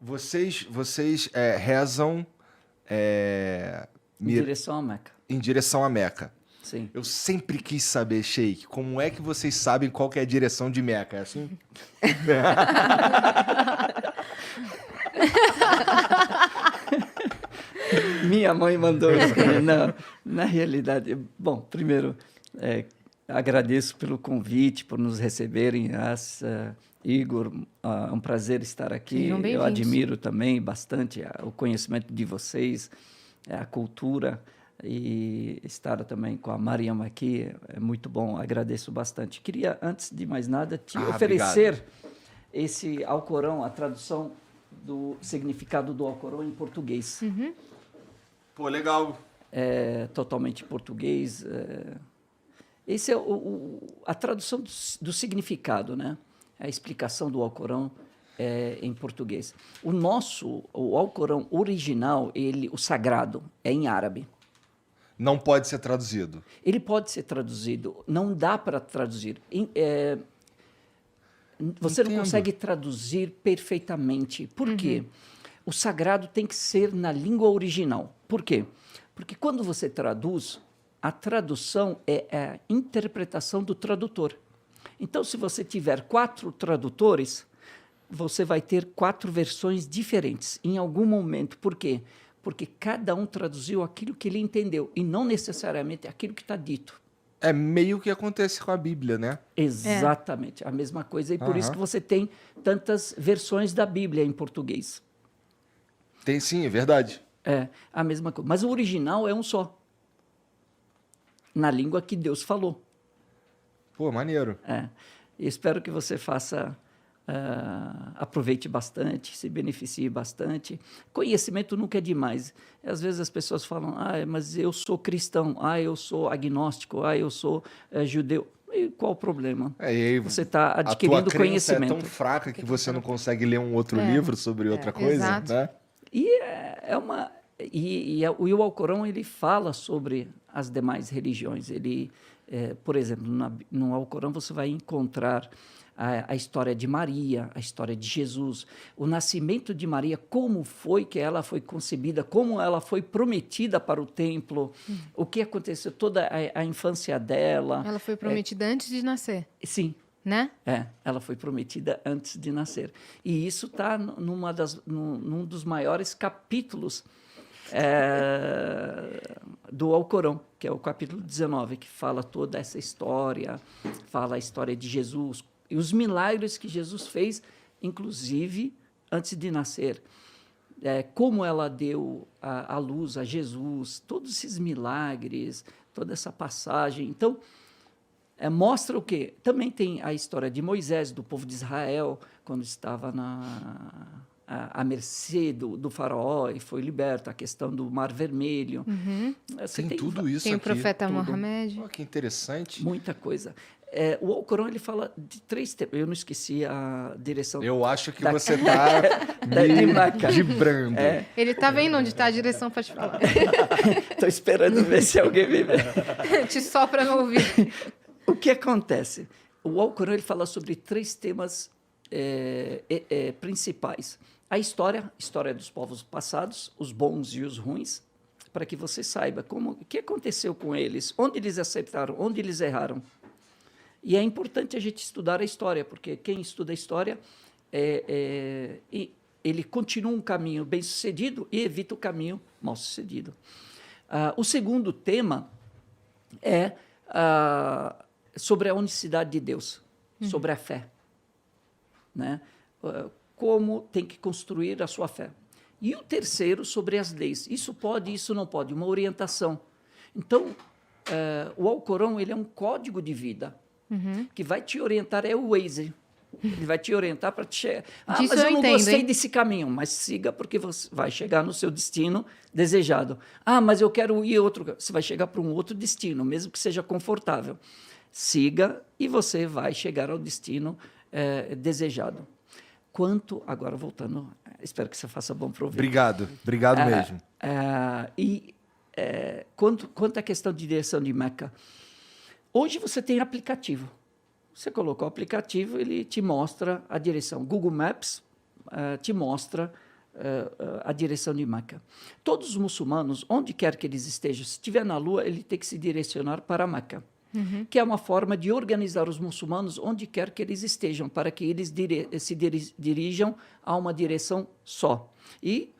Vocês rezam Em direção à Meca. em direção a Meca. Sim. Eu sempre quis saber, Sheik, como é que vocês sabem qual que é a direção de Meca? É assim? Minha mãe mandou isso. Não, na realidade, bom, primeiro, agradeço pelo convite, por nos receberem. Igor, é um prazer estar aqui. Sejam Eu bem-vindos. admiro também bastante o conhecimento de vocês, a cultura, e estar também com a Mariam aqui é muito bom, agradeço bastante. Queria, antes de mais nada, te oferecer esse Alcorão, a tradução do significado do Alcorão em português. Pô, legal. É totalmente português. Esse é a tradução do significado, né? A explicação do Alcorão em português. O Alcorão original, o sagrado, é em árabe. Não pode ser traduzido. Ele pode ser traduzido, não dá para traduzir. Você não Entendo. consegue traduzir perfeitamente. Por quê? O sagrado tem que ser na língua original. Por quê? Porque quando você traduz, a tradução é a interpretação do tradutor. Então, se você tiver 4 tradutores, você vai ter 4 versões diferentes em algum momento. Por quê? Porque cada um traduziu aquilo que ele entendeu e não necessariamente aquilo que está dito. É meio que acontece com a Bíblia, né? Exatamente, a mesma coisa. E por isso que você tem tantas versões da Bíblia em português. Tem sim, é verdade. É a mesma coisa. Mas o original é um só. Na língua que Deus falou. Pô, maneiro. E espero que você aproveite bastante, se beneficie bastante. Conhecimento nunca é demais. Às vezes as pessoas falam, mas eu sou cristão, eu sou agnóstico, eu sou judeu. E qual o problema? E aí, você está adquirindo a tua crença conhecimento. é tão fraca que você não consegue ler um outro livro sobre outra coisa, exato. né? E o Alcorão, ele fala sobre as demais religiões. Por exemplo, no Alcorão você vai encontrar a história de Maria, a história de Jesus, o nascimento de Maria, como foi que ela foi concebida, como ela foi prometida para o templo, o que aconteceu, toda a infância dela. Ela foi prometida antes de nascer, Sim. né? Ela foi prometida antes de nascer. E isso está num dos maiores capítulos do Alcorão, que é o capítulo 19, que fala toda essa história, fala a história de Jesus e os milagres que Jesus fez, inclusive antes de nascer. Como ela deu a luz a Jesus, todos esses milagres, toda essa passagem. Então, mostra o quê? Também tem a história de Moisés, do povo de Israel, quando estava à mercê do faraó e foi liberto, a questão do Mar Vermelho. Tem tudo isso Tem o aqui. profeta Mohammed. Pô, que interessante. Muita coisa. O Alcorão, ele fala de 3 temas. Eu não esqueci a direção. Eu acho que você está me dibrando. Ele está vendo onde está a direção para te falar. Estou esperando ver se alguém me vê. Te sopra no ouvido. O que acontece? O Alcorão, ele fala sobre 3 temas principais. A história dos povos passados, os bons e os ruins, para que você saiba o que aconteceu com eles, onde eles acertaram, onde eles erraram. E é importante a gente estudar a história, porque quem estuda a história, ele continua um caminho bem-sucedido e evita o caminho mal-sucedido. O segundo tema é sobre a unicidade de Deus, sobre a fé. Né? Como tem que construir a sua fé. E o terceiro, sobre as leis. Isso pode, isso não pode, uma orientação. Então, o Alcorão, ele é um código de vida que vai te orientar, é o Waze. Ele vai te orientar para te chegar. Mas eu não gostei desse caminho, mas siga porque você vai chegar no seu destino desejado. Mas eu quero ir outro. Você vai chegar para um outro destino, mesmo que seja confortável. Siga e você vai chegar ao destino desejado. Agora voltando, espero que você faça bom proveito. Obrigado mesmo. Quanto à questão de direção de Meca, hoje você tem aplicativo. Você colocou o aplicativo, ele te mostra a direção. Google Maps te mostra a direção de Meca. Todos os muçulmanos, onde quer que eles estejam, se estiver na Lua, ele tem que se direcionar para Meca, que é uma forma de organizar os muçulmanos onde quer que eles estejam, para que eles se dirijam a uma direção só. E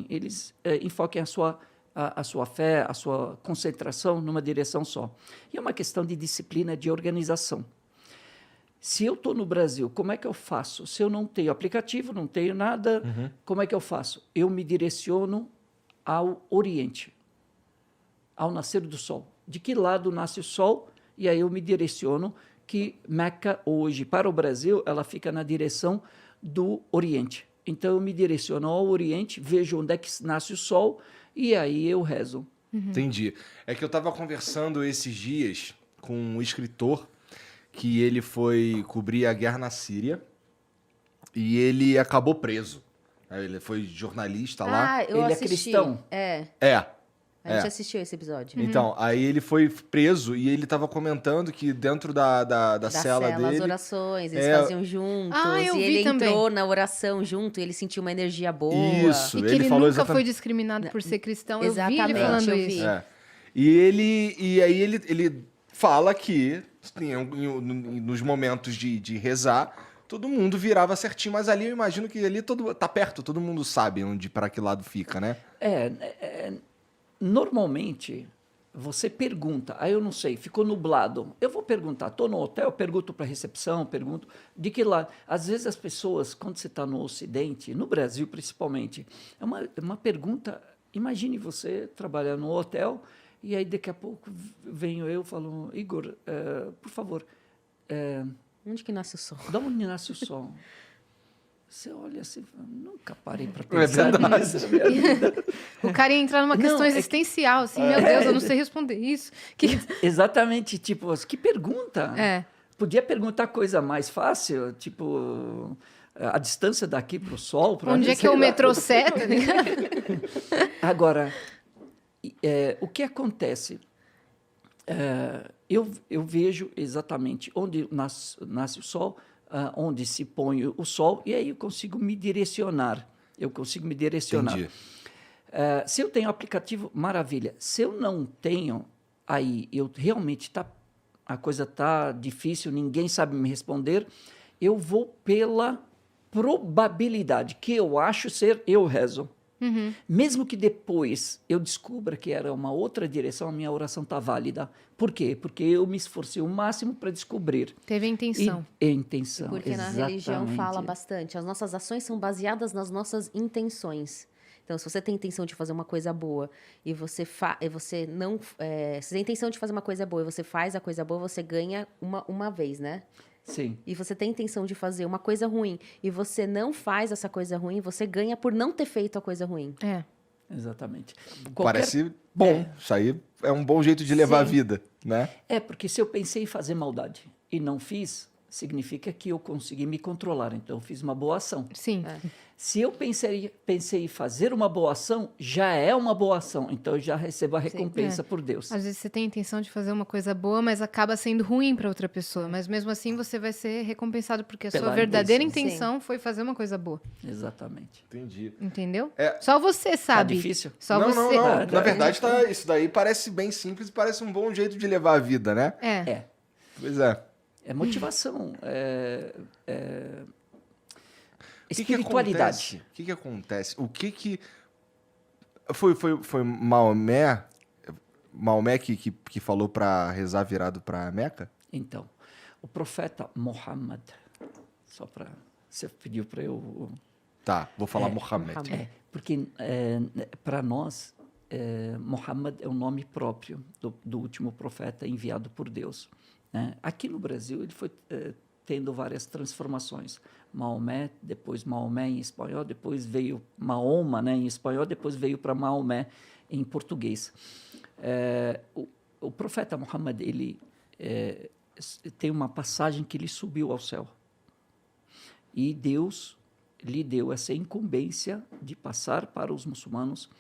eles enfoquem a sua fé, a sua concentração numa direção só. E é uma questão de disciplina, de organização. Se eu estou no Brasil, como é que eu faço? Se eu não tenho aplicativo, não tenho nada, como é que eu faço? Eu me direciono ao Oriente, ao nascer do sol. De que lado nasce o sol? E aí eu me direciono que Meca, hoje, para o Brasil, ela fica na direção do Oriente. Então, eu me direciono ao Oriente, vejo onde é que nasce o sol, e aí eu rezo. Entendi. É que eu estava conversando esses dias com um escritor que ele foi cobrir a guerra na Síria e ele acabou preso. Ele foi jornalista lá. Ah, eu Ele é assisti. cristão? É, É. a gente assistiu esse episódio. Então, aí ele foi preso e ele tava comentando que dentro da cela as dele... orações, eles É. faziam juntos. Ah, eu e vi ele também. entrou na oração junto, e ele sentiu uma energia boa. Isso, E que ele ele falou nunca foi exatamente... discriminado por ser cristão. Eu vi ele Exatamente, falando eu isso. vi. É. E aí ele fala que nos momentos de rezar, todo mundo virava certinho, mas ali eu imagino que ali tá perto, todo mundo sabe para que lado fica, né? Normalmente, você pergunta, eu não sei, ficou nublado. Eu vou perguntar, estou no hotel, pergunto para a recepção, pergunto de que lado. Às vezes as pessoas, quando você está no Ocidente, no Brasil principalmente, é uma pergunta. Imagine você trabalhar no hotel e aí daqui a pouco venho eu e falo, Igor, por favor, Onde que nasce o sol? de onde nasce o sol? Você olha assim, nunca parei para pensar verdade. nisso na minha vida. O cara ia entrar numa questão Não, existencial, assim, meu Deus, eu não sei responder isso. Exatamente, tipo, que pergunta. É. Podia perguntar coisa mais fácil, tipo, a distância daqui para o Sol. Onde é que é o metrô C, tá ligado? Agora, o que acontece? Eu vejo exatamente onde nasce o Sol, onde se põe o Sol, e aí eu consigo me direcionar. Entendi. Se eu tenho aplicativo, maravilha. Se eu não tenho, aí eu realmente a coisa está difícil, ninguém sabe me responder, eu vou pela probabilidade que eu acho ser, eu rezo. Mesmo que depois eu descubra que era uma outra direção, a minha oração está válida. Por quê? Porque eu me esforcei o máximo para descobrir. Teve a intenção. E intenção, Porque na religião exatamente. fala bastante. As nossas ações são baseadas nas nossas intenções. Então, se você tem intenção de fazer uma coisa boa e você não... se tem intenção de fazer uma coisa boa e você faz a coisa boa, você ganha uma vez, né? Sim. E você tem intenção de fazer uma coisa ruim e você não faz essa coisa ruim, você ganha por não ter feito a coisa ruim. É. Exatamente. Parece bom. Isso aí é um bom jeito de levar a vida, né? Porque se eu pensei em fazer maldade e não fiz, significa que eu consegui me controlar. Então, eu fiz uma boa ação. Sim. Se eu pensei em fazer uma boa ação, já é uma boa ação. Então, eu já recebo a recompensa por Deus. Às vezes você tem a intenção de fazer uma coisa boa, mas acaba sendo ruim para outra pessoa. Mas mesmo assim você vai ser recompensado porque a Pela sua verdadeira intenção. intenção foi fazer uma coisa boa. Exatamente. Entendi. Entendeu? É. Só você sabe. difícil? Só não, você. não. Na verdade, isso daí parece bem simples e parece um bom jeito de levar a vida, né? É. Pois é. É motivação. O que Espiritualidade. que acontece? O que foi Maomé que falou para rezar virado para Meca? Então, o profeta Muhammad, só para... Você pediu para eu... Tá, vou falar Mohammed. Porque para nós, Muhammad é o nome próprio do último profeta enviado por Deus. Né? Aqui no Brasil, ele foi tendo várias transformações. Maomé, depois Maomé em espanhol, depois veio Mahoma, né, em espanhol, depois veio para Maomé em português. O profeta Muhammad, ele tem uma passagem que ele subiu ao céu. E Deus lhe deu essa incumbência de passar para os muçulmanos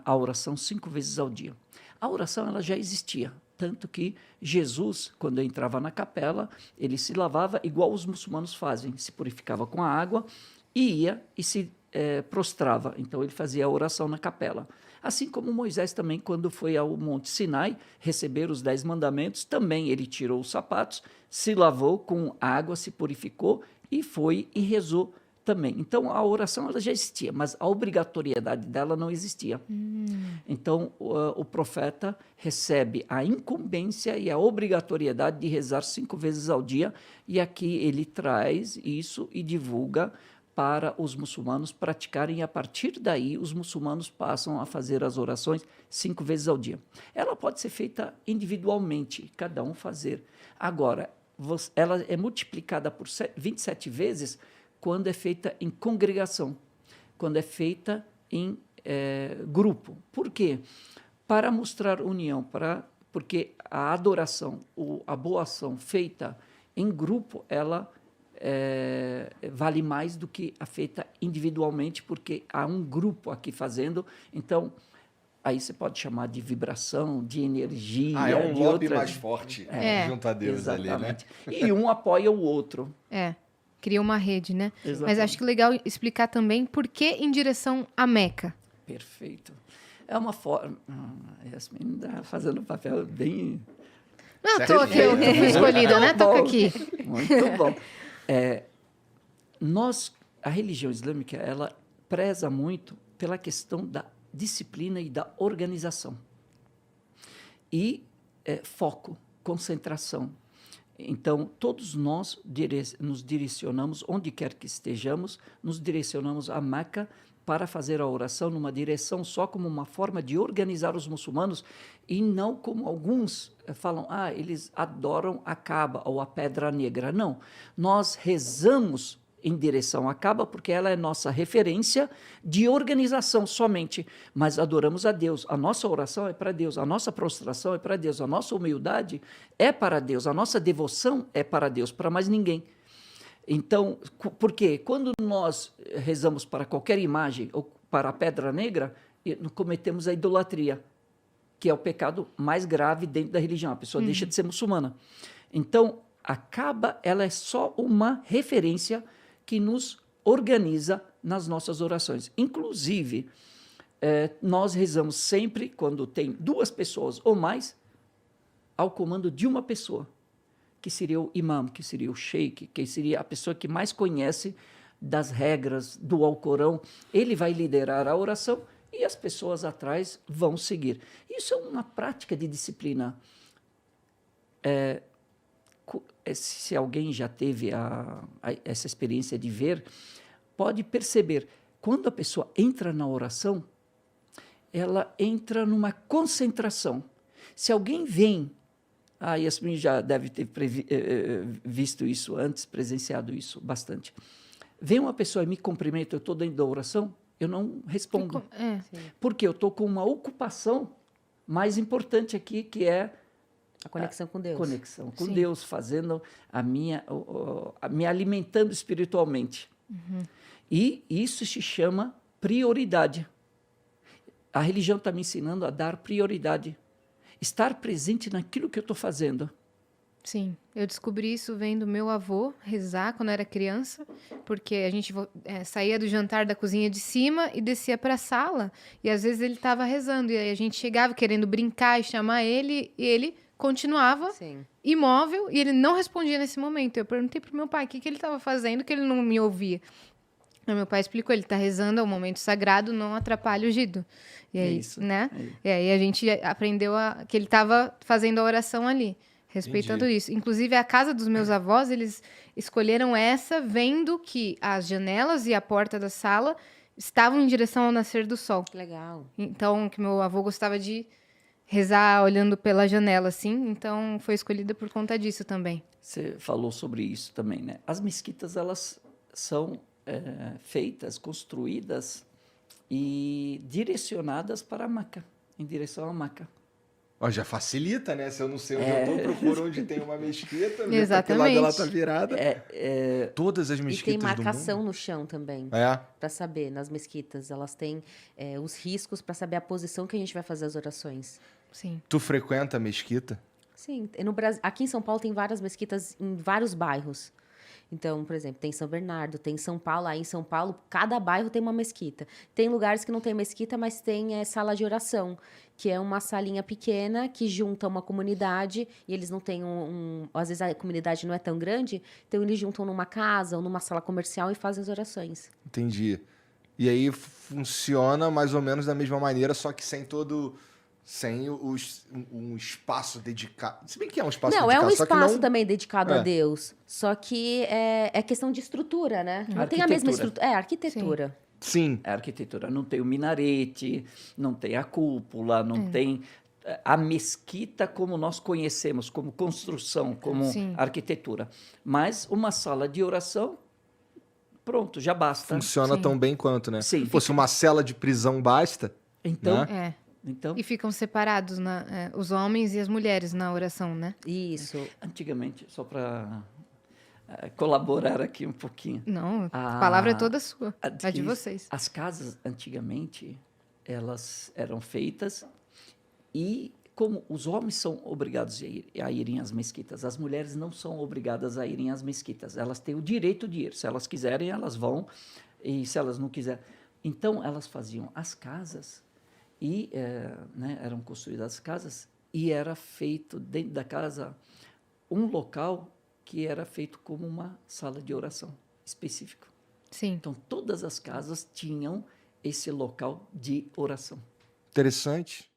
a oração 5 vezes ao dia. A oração ela já existia, tanto que Jesus, quando entrava na capela, ele se lavava igual os muçulmanos fazem, se purificava com a água e ia e se prostrava. Então, ele fazia a oração na capela. Assim como Moisés também, quando foi ao Monte Sinai receber os 10 mandamentos, também ele tirou os sapatos, se lavou com água, se purificou e foi e rezou também. Então, a oração ela já existia, mas a obrigatoriedade dela não existia. Então, o profeta recebe a incumbência e a obrigatoriedade de rezar 5 vezes ao dia, e aqui ele traz isso e divulga para os muçulmanos praticarem, e a partir daí os muçulmanos passam a fazer as orações 5 vezes ao dia. Ela pode ser feita individualmente, cada um fazer. Agora, ela é multiplicada por 27 vezes quando é feita em congregação, quando é feita em grupo. Por quê? Para mostrar união, porque a adoração, a boa ação feita em grupo, ela vale mais do que a feita individualmente, porque há um grupo aqui fazendo. Então, aí você pode chamar de vibração, de energia. É um de lobby outra... mais forte junto a Deus Exatamente. ali, né? E um apoia o outro. Cria uma rede, né? Exatamente. Mas acho que legal explicar também por que em direção a Meca. Perfeito. É uma forma... Yasmin está fazendo um papel bem... Não, tô aqui, eu fui escolhida, né? Toca aqui. Muito bom. A religião islâmica, ela preza muito pela questão da disciplina e da organização. E foco, concentração. Então, todos nós nos direcionamos, onde quer que estejamos, nos direcionamos a Meca para fazer a oração numa direção só, como uma forma de organizar os muçulmanos, e não como alguns falam, eles adoram a Kaaba ou a Pedra Negra. Não, nós rezamos em direção à Kaaba porque ela é nossa referência de organização somente, mas adoramos a Deus. A nossa oração é para Deus, a nossa prostração é para Deus, a nossa humildade é para Deus, a nossa devoção é para Deus, para mais ninguém. Então, por quê? Quando nós rezamos para qualquer imagem ou para a Pedra Negra, cometemos a idolatria, que é o pecado mais grave dentro da religião. A pessoa deixa de ser muçulmana. Então, a Kaaba, ela é só uma referência que nos organiza nas nossas orações. Inclusive, nós rezamos sempre, quando tem 2 pessoas ou mais, ao comando de uma pessoa, que seria o imam, que seria o sheik, que seria a pessoa que mais conhece das regras do Alcorão. Ele vai liderar a oração e as pessoas atrás vão seguir. Isso é uma prática de disciplina. Se alguém já teve essa experiência de ver, pode perceber, quando a pessoa entra na oração, ela entra numa concentração. Se alguém vem, a Yasmin já deve ter visto isso antes, presenciado isso bastante. Vem uma pessoa e me cumprimenta, eu estou dentro da oração, eu não respondo. Porque eu estou com uma ocupação mais importante aqui, que é a conexão com Deus. Conexão com Deus, fazendo me alimentando espiritualmente. E isso se chama prioridade. A religião está me ensinando a dar prioridade. Estar presente naquilo que eu estou fazendo. Sim, eu descobri isso vendo meu avô rezar quando eu era criança, porque a gente saía do jantar da cozinha de cima e descia para a sala, e às vezes ele estava rezando, e aí a gente chegava querendo brincar e chamar ele, e ele continuava imóvel, e ele não respondia nesse momento. Eu perguntei pro meu pai o que ele estava fazendo, que ele não me ouvia. Aí meu pai explicou, ele está rezando, é um momento sagrado, não atrapalha o Gido. E aí, né? E aí a gente aprendeu que ele estava fazendo a oração ali, respeitando isso. Inclusive, a casa dos meus avós, eles escolheram essa vendo que as janelas e a porta da sala estavam em direção ao nascer do sol. Legal. Então, que meu avô gostava de rezar olhando pela janela, assim. Então, foi escolhida por conta disso também. Você falou sobre isso também, né? As mesquitas, elas são feitas, construídas e direcionadas para a Meca, em direção à Meca. Já facilita, né? Se eu não sei onde eu tô, procuro onde tem uma mesquita, exatamente. Lado ela tá virada. Todas as mesquitas do mundo. E tem marcação no no chão também. Para saber, nas mesquitas. Elas têm os riscos para saber a posição que a gente vai fazer as orações. Sim. Tu frequenta a mesquita? Sim. No Brasil, aqui em São Paulo tem várias mesquitas em vários bairros. Então, por exemplo, tem São Bernardo, tem São Paulo. Aí em São Paulo, cada bairro tem uma mesquita. Tem lugares que não tem mesquita, mas tem sala de oração, que é uma salinha pequena que junta uma comunidade e eles não têm às vezes a comunidade não é tão grande, então eles juntam numa casa ou numa sala comercial e fazem as orações. Entendi. E aí funciona mais ou menos da mesma maneira, só que sem um espaço dedicado. Se bem que é um espaço Não, dedicado, é um só que espaço não... também dedicado a É. Deus. Só que é questão de estrutura, né? Não tem a mesma Arquitetura. estrutura. É, arquitetura. Sim. A arquitetura não tem o minarete, não tem a cúpula, não tem a mesquita como nós conhecemos, como construção, como Sim. arquitetura. Mas uma sala de oração, pronto, já basta. Funciona Sim. tão bem quanto, né? Sim, Pô, se uma cela de prisão basta, Então, né? então E ficam separados os homens e as mulheres na oração, né? Isso. antigamente, só para colaborar aqui um pouquinho. Não, a Ah, palavra é toda sua. a- A de vocês. As casas, antigamente, elas eram feitas e, como os homens são obrigados a irem às mesquitas, as mulheres não são obrigadas a irem às mesquitas. Elas têm o direito de ir. Se elas quiserem, elas vão. E se elas não quiserem... Então, elas faziam as casas e né, eram construídas as casas e era feito dentro da casa um local que era feito como uma sala de oração específico. Sim. Então, todas as casas tinham esse local de oração. Interessante.